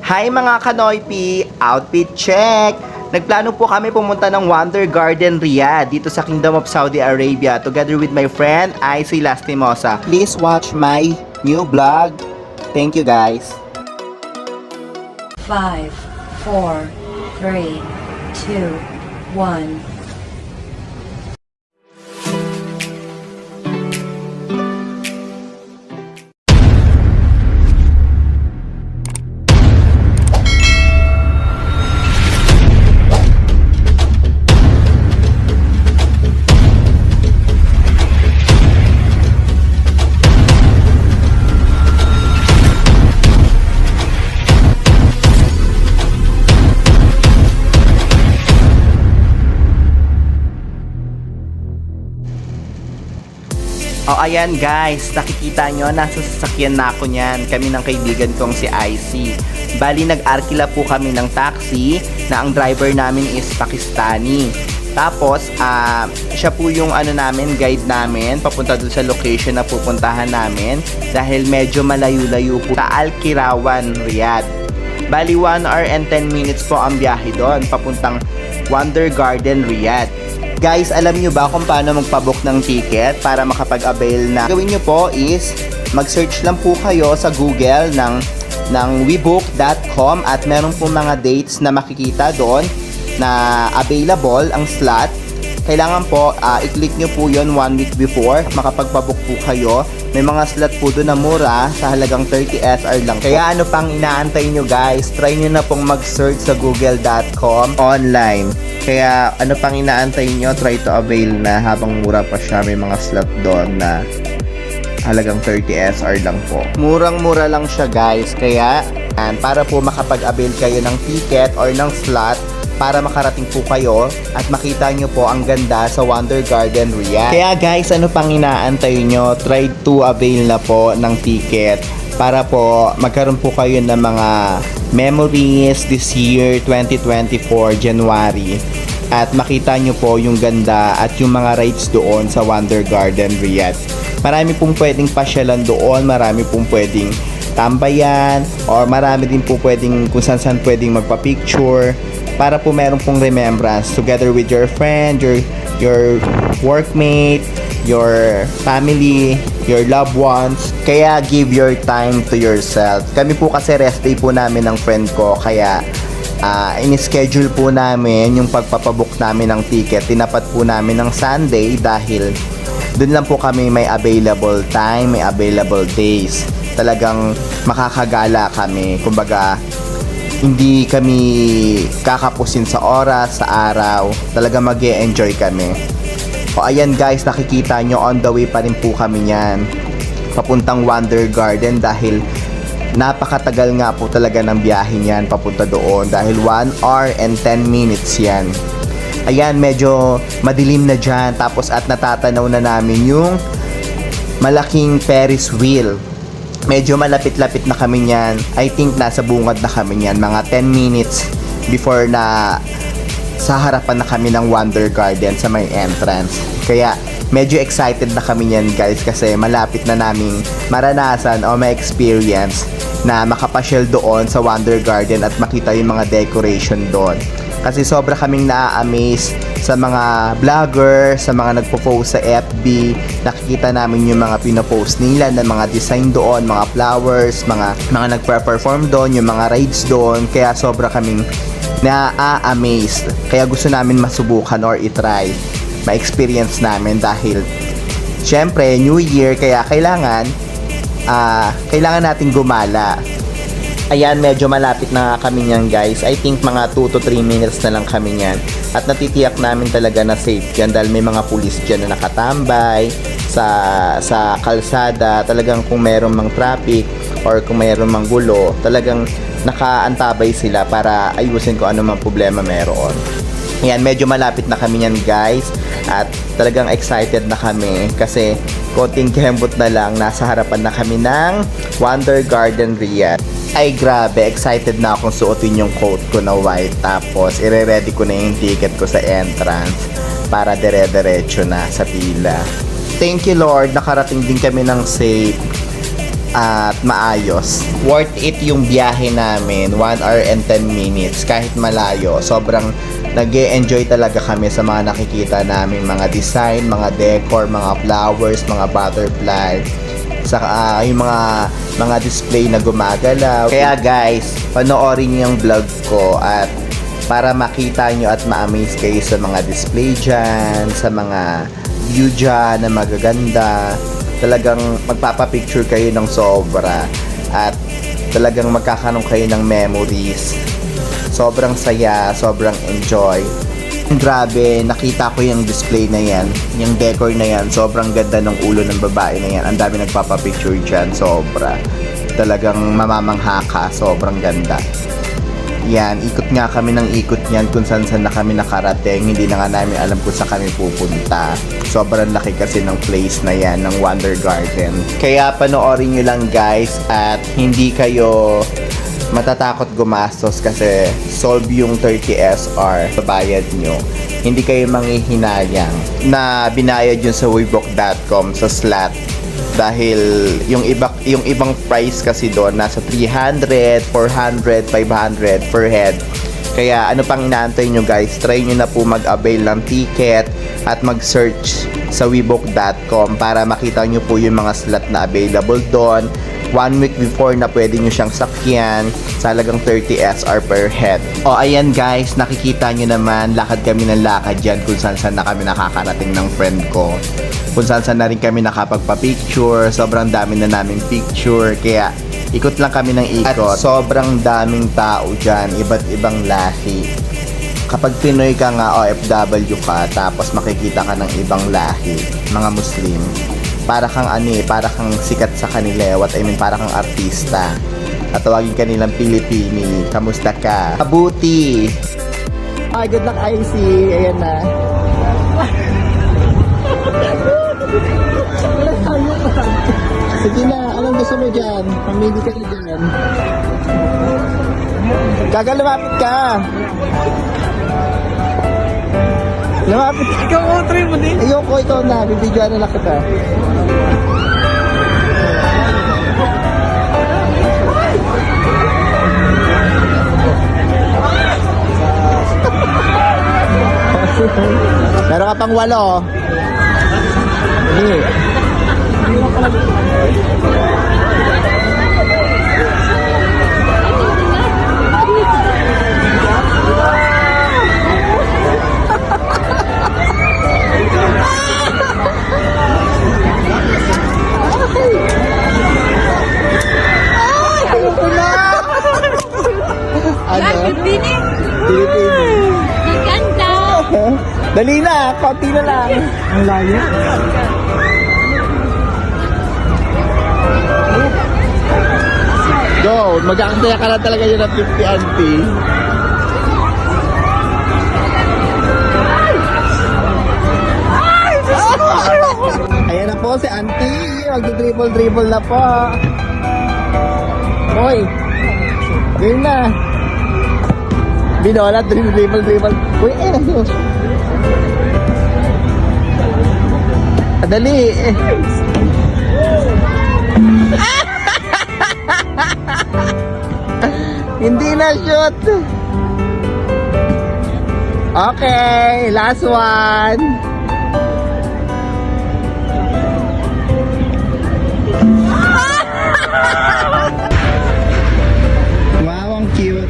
Hi mga Kanoypi! Outfit check! Nagplano po kami pumunta ng Wonder Garden Riyadh dito sa Kingdom of Saudi Arabia together with my friend Icy Lastimosa. Please watch my new vlog. Thank you guys. 5, 4, 3, 2, 1. O ayan guys, nakikita nyo, nasa sasakyan na ako niyan. Kami ng kaibigan kong si Icy. Bali nag-arkila po kami ng taxi na ang driver namin is Pakistani. Tapos, siya po yung guide namin papunta dun sa location na pupuntahan namin dahil medyo malayo-layo po sa Al Kirawan, Riyadh. Bali 1 hour and 10 minutes po ang biyahe doon papuntang Wonder Garden, Riyadh. Guys, alam nyo ba kung paano magpabook ng ticket para makapag-avail na? Gawin nyo po is mag-search lang po kayo sa Google ng webook.com at meron po mga dates na makikita doon na available ang slot. Kailangan po i-click nyo po yon 1 week before makapagpabook po kayo. May mga slot po doon na mura sa halagang 30 SR lang po. Kaya ano pang inaantay nyo guys? Try nyo na pong mag-search sa google.com online. Kaya ano pang inaantay nyo? Try to avail na habang mura pa siya. May mga slot doon na halagang 30 SR lang po. Murang-mura lang siya guys. Kaya para po makapag-avail kayo ng ticket or ng slot para makarating po kayo at makita nyo po ang ganda sa Wonder Garden Riyadh. Kaya guys, ano pang inaantay nyo? Try to avail na po ng ticket para po magkaroon po kayo ng mga memories this year 2024 January at makita nyo po yung ganda at yung mga rides doon sa Wonder Garden Riyadh. Marami pong pwedeng pasyalan doon, marami pong pwedeng tambayan or marami din po pwedeng kung saan pwedeng magpa-picture para po meron pong remembrance together with your friend, your workmate, your family, your loved ones. Kaya give your time to yourself. Kami po kasi rest day po namin ng friend ko, kaya in-schedule po namin yung pagpapabook namin ng ticket. Tinapat po namin ng Sunday dahil dun lang po kami may available time, may available days. Talagang makakagala kami. Kumbaga, hindi kami kakapusin sa oras, sa araw. Talaga mag-e-enjoy kami. O ayan guys, nakikita nyo on the way pa rin po kami yan papuntang Wonder Garden dahil napakatagal nga po talaga ng biyahe niyan papunta doon dahil 1 hour and 10 minutes yan. Ayan, medyo madilim na dyan tapos at natatanaw na namin yung malaking Ferris wheel. Medyo malapit-lapit na kami niyan. I think nasa bungad na kami niyan. Mga 10 minutes before na sa harapan na kami ng Wonder Garden sa may entrance. Kaya medyo excited na kami niyan guys kasi malapit na naming maranasan o ma-experience na makapasyal doon sa Wonder Garden at makita yung mga decoration doon. Kasi sobra kaming na-amaze sa mga vlogger, sa mga nagpo-post sa FB. Nakikita namin yung mga pinopost nila na mga design doon, mga flowers, mga nagpa-perform doon, yung mga rides doon. Kaya sobra kaming na-amaze. Kaya gusto namin masubukan or itry, ma-experience namin dahil syempre New Year, kaya kailangan nating gumala. Ayan, medyo malapit na kami niyan guys. I think mga 2 to 3 minutes na lang kami niyan. At natitiyak namin talaga na safe dyan dahil may mga pulis dyan na nakatambay sa kalsada. Talagang kung mayroong mang traffic or kung mayroong mang gulo, talagang nakaantabay sila para ayusin kung ano mang problema meron. Ayan, medyo malapit na kami niyan guys. At talagang excited na kami kasi konting kembot na lang, nasa harapan na kami ng Wonder Garden Riyadh. Ay grabe, excited na akong suotin yung coat ko na white. Tapos ire-ready ko na yung ticket ko sa entrance para dire-diretso na sa pila. Thank you Lord, nakarating din kami ng safe. at maayos. Worth it yung biyahe namin, 1 hour and 10 minutes kahit malayo. Sobrang nag-e-enjoy talaga kami sa mga nakikita namin, mga design, mga decor, mga flowers, mga butterfly, saka yung mga display na gumagalaw. Kaya guys, panoorin niyo yung vlog ko at para makita nyo at ma-amaze kayo sa mga display dyan, sa mga view dyan na magaganda. Talagang magpapapicture kayo ng sobra at talagang magkakaroon kayo ng memories. Sobrang saya, sobrang enjoy. Grabe, nakita ko yung display na yan, yung decor na yan, sobrang ganda ng ulo ng babae na yan. Ang dami nagpapapicture dyan, sobra. Talagang mamamangha ka, sobrang ganda. Yan, ikot nga kami ng ikot niyan kung saan na kami nakarating. Hindi na nga namin alam kung saan kami pupunta. Sobrang laki kasi ng place na yan, ng Wonder Garden. Kaya panoorin nyo lang guys at hindi kayo matatakot gumastos kasi solve yung 30 SR babayad nyo. Hindi kayo manghihinayang na binayad yun sa waybook.com sa slot. Dahil yung ibang price kasi doon nasa 300, 400, 500 per head. Kaya ano pang inaantay nyo guys, try nyo na po mag-avail ng ticket at mag-search sa webook.com para makita nyo po yung mga slot na available doon. 1 week before na pwede nyo siyang sakyan sa halagang 30 SR per head. O ayan guys, nakikita nyo naman, lakad kami ng lakad dyan kung saan na kami nakakarating ng friend ko. Kung saan na rin kami nakapagpa-picture, sobrang dami na naming picture, kaya ikot lang kami ng ikot. At sobrang daming tao dyan, iba't ibang lahi. Kapag Pinoy ka nga, OFW ka, tapos makikita ka ng ibang lahi, mga Muslim, para kang para kang sikat sa kanila, para kang artista. At tawagin ka nilang Pilipini, kamusta ka? Mabuti! Ay, good luck, IC. Ayan na. Sige na, anong gusto mo dyan? Pamili ka na dyan. Gaga, lumapit ka! Lumapit ka! Ikaw, try mo din. Ayoko, ikaw na. Bibidyoan na lang kita. Meron ka pang 8. Hindi. Ano? Bini? Pilipino. Ang ganda! Dali na, konti na lang. Ang layo. Go, mag-aantaya ka na talaga yun ng 50 auntie. Ayan na po si auntie. Mag-dribble-dribble na po. Hoy, game na. Binola, dribble. Uy, Dali. Hindi na shoot. Okay, last one. Wow, ang cute.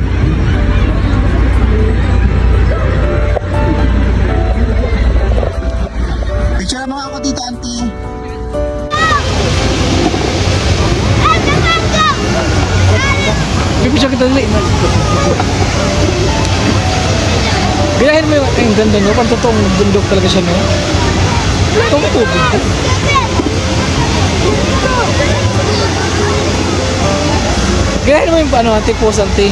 Picture mo ako dito, auntie. Bibisya kita dali. Bilahin mo yung ganda no, pang totoong bundok talaga siya no. Totoong bundok. Bilahin mo yung ante pose ante.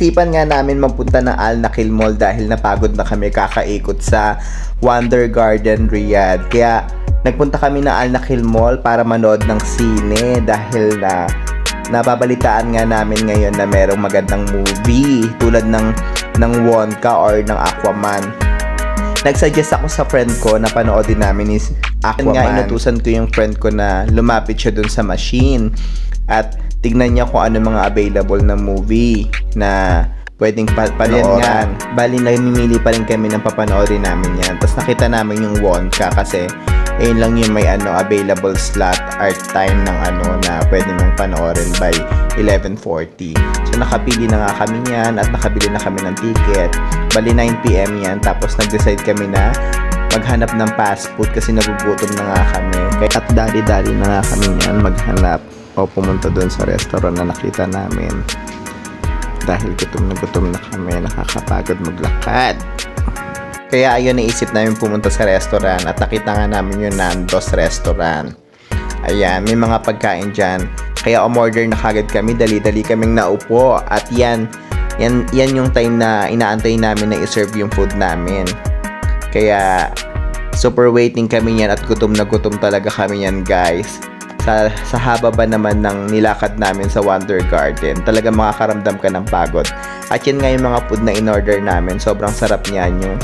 Naisipan nga namin mapunta ng Al Nakhil Mall dahil napagod na kami kakaikot sa Wonder Garden Riyadh. Kaya nagpunta kami ng Al Nakhil Mall para manood ng sine dahil nababalitaan nga namin ngayon na merong magandang movie tulad ng Wonka or ng Aquaman. Nagsuggest ako sa friend ko na panoodin namin is Aquaman. Nga, inutusan ko yung friend ko na lumapit siya dun sa machine at tignan niya kung ano mga available na movie na pwedeng panoorin. Bali, namimili pa rin kami ng papanoorin namin yan. Tapos nakita namin yung Wonka kasi ayun lang yung may available slot art time ng na pwede mong panoorin by 11:40. So nakapili na nga kami yan at nakabili na kami ng ticket. Bali 9 PM yan. Tapos nag-decide kami na maghanap ng fast food kasi nagugutom na nga kami. At dali-dali na nga kami yan maghanap o pumunta doon sa restaurant na nakita namin. Dahil gutom na kami, nakakapagod maglakad. Kaya ayun, naisip namin pumunta sa restaurant at nakita nga namin yung Nando's restaurant. Ayan, may mga pagkain dyan. Kaya umorder na kagad kami, dali-dali kaming naupo. At yan yung time na inaantay namin na iserve yung food namin. Kaya super waiting kami yan at gutom na gutom talaga kami yan, guys. Sa haba ba naman ng nilakad namin sa Wonder Garden, talaga makakaramdam ka ng pagod. At yan nga yung mga food na in-order namin. Sobrang sarap niyan.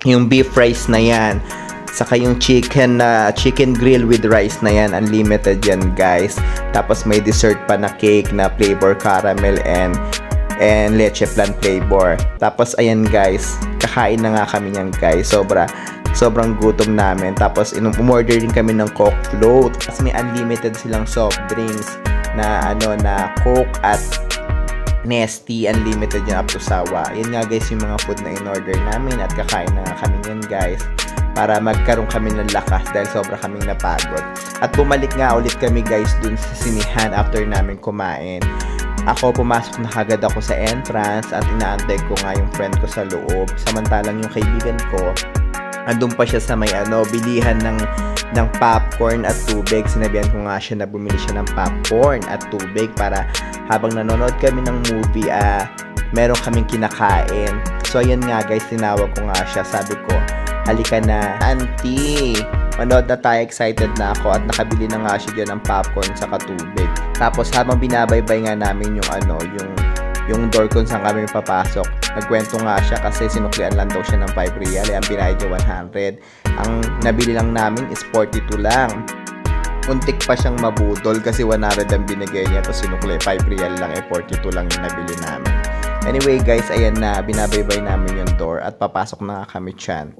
Yung beef rice na yan. Saka yung chicken grill with rice na yan. Unlimited yan, guys. Tapos may dessert pa na cake na flavor caramel and leche flan flavor. Tapos ayan, guys. Kakain na nga kami yan, guys. Sobrang gutom namin. Tapos umorder din kami ng Coke float. Tapos may unlimited silang soft drinks na Coke at Nesty, unlimited yan up to sawa. Yan nga, guys, yung mga food na in-order namin at kakain na nga kami yan, guys, para magkaroon kami ng lakas dahil sobra kaming napagod. At bumalik nga ulit kami, guys, dun sa sinihan after namin kumain. Ako, pumasok na kagad ako sa entrance at inaantay ko nga yung friend ko sa loob. Samantalang yung kaibigan ko, andun pa siya sa may bilihan ng popcorn at tubig. Sinabihan ko nga siya na bumili siya ng popcorn at tubig para habang nanonood kami ng movie, meron kaming kinakain. So ayan nga, guys, tinawag ko nga siya. Sabi ko, halika na, auntie, manood na tayo. Excited na ako at nakabili na nga siya dyan ng popcorn sa tubig. Tapos habang binabaybay nga namin yung door kung saan kami papasok, nagkwento nga siya kasi sinuklian lang daw siya ng 5 real. Ang binayad niya 100. Ang nabili lang namin is 42 lang. Untik pa siyang mabudol kasi 100 ang binigay niya, tapos sinukli 5 real lang, 42 lang yung nabili namin. Anyway, guys, ayan na, binabaybay namin yung door at papasok na nga kami dyan.